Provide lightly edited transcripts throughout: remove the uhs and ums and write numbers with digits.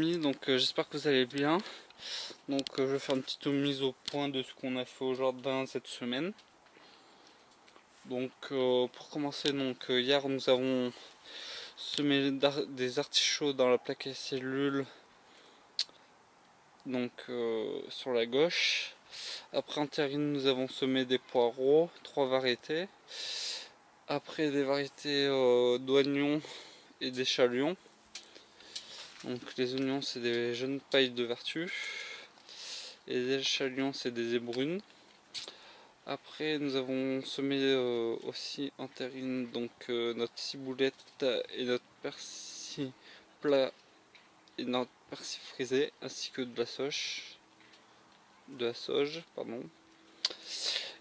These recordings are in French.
amis, donc j'espère que vous allez bien. Donc je vais faire une petite mise au point de ce qu'on a fait au jardin cette semaine. Donc pour commencer, hier nous avons semé des artichauts dans la plaque à cellules, donc sur la gauche. Après en terrine nous avons semé des poireaux, 3 variétés. Après des variétés d'oignons et des chalions. Donc les oignons c'est des jeunes pailles de vertu et les chalions c'est des ébrunes. Après nous avons semé aussi en terrine donc notre ciboulette et notre persil plat et notre persil frisé ainsi que de la sauge pardon.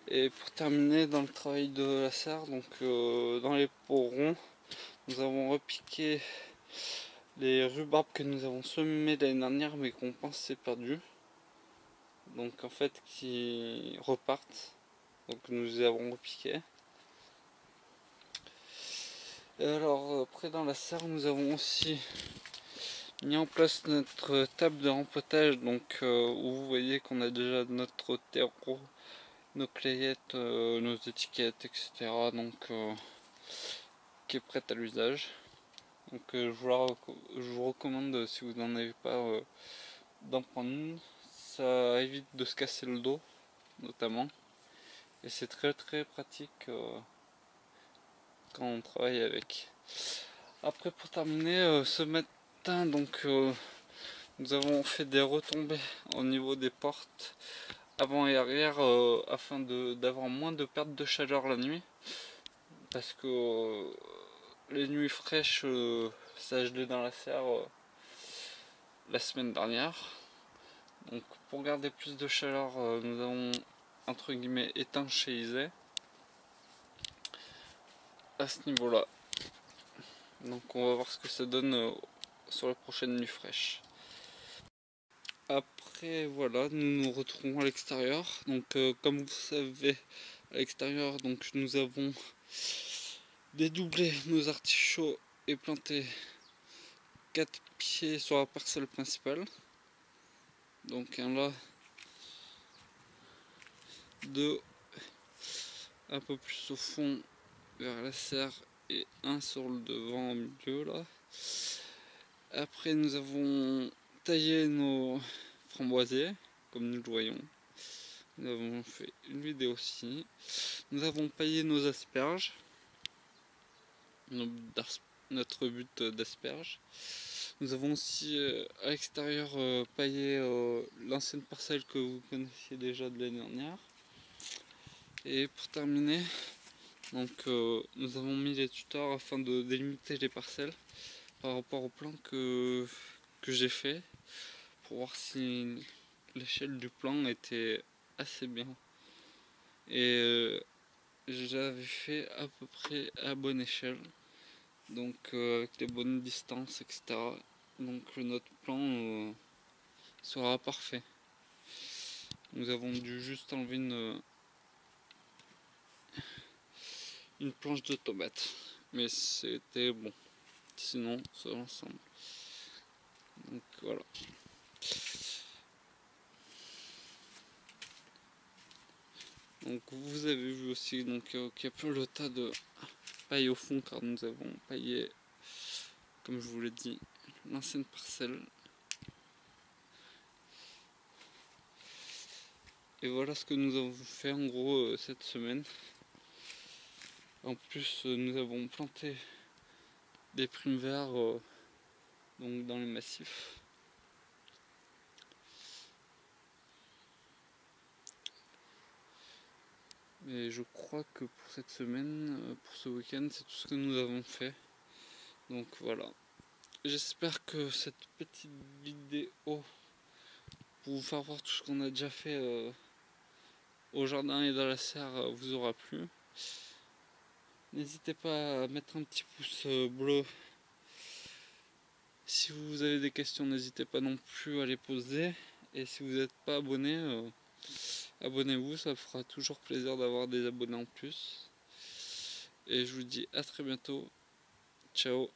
Et pour terminer dans le travail de la serre, donc dans les pots ronds nous avons repiqué les rhubarbes que nous avons semés l'année dernière mais qu'on pensait perdus, donc en fait qui repartent, donc nous les avons repiqués. Et alors après dans la serre nous avons aussi mis en place notre table de rempotage, donc où vous voyez qu'on a déjà notre terreau, nos clayettes, nos étiquettes, etc. donc qui est prête à l'usage. Donc je vous recommande, si vous n'en avez pas, d'en prendre une. Ça évite de se casser le dos notamment, et c'est très pratique quand on travaille avec. Après pour terminer, ce matin donc nous avons fait des retombées au niveau des portes avant et arrière afin d'avoir moins de perte de chaleur la nuit, parce que les nuits fraîches ça a gelé dans la serre la semaine dernière. Donc pour garder plus de chaleur nous avons entre guillemets étanchéisé à ce niveau là. Donc on va voir ce que ça donne sur la prochaine nuit fraîche. Après voilà, nous nous retrouvons à l'extérieur. Donc comme vous savez, à l'extérieur donc nous avons dédoublé nos artichauts et planté 4 pieds sur la parcelle principale. Donc un là, 2 un peu plus au fond vers la serre et un sur le devant au milieu là. Après nous avons taillé nos framboisiers comme nous le voyons. Nous avons fait une vidéo aussi. Nous avons paillé nos asperges, notre but d'asperges. Nous avons aussi à l'extérieur paillé l'ancienne parcelle que vous connaissiez déjà de l'année dernière. Et pour terminer, donc nous avons mis les tuteurs afin de délimiter les parcelles par rapport au plan que j'ai fait, pour voir si l'échelle du plan était assez bien. Et j'avais fait à peu près à bonne échelle, donc avec les bonnes distances, etc. Donc notre plan sera parfait. Nous avons dû juste enlever une planche de tomates, mais c'était bon sinon sur l'ensemble. Donc voilà. Donc vous avez vu aussi donc qu'il y a plein le tas de paille au fond, car nous avons paillé, comme je vous l'ai dit, l'ancienne parcelle. Et voilà ce que nous avons fait en gros cette semaine. En plus nous avons planté des primes verts donc dans les massifs. Et je crois que pour cette semaine, pour ce week-end, c'est tout ce que nous avons fait. Donc voilà. J'espère que cette petite vidéo pour vous faire voir tout ce qu'on a déjà fait au jardin et dans la serre vous aura plu. N'hésitez pas à mettre un petit pouce bleu. Si vous avez des questions, n'hésitez pas non plus à les poser. Et si vous n'êtes pas abonné, abonnez-vous, ça fera toujours plaisir d'avoir des abonnés en plus. Et je vous dis à très bientôt. Ciao.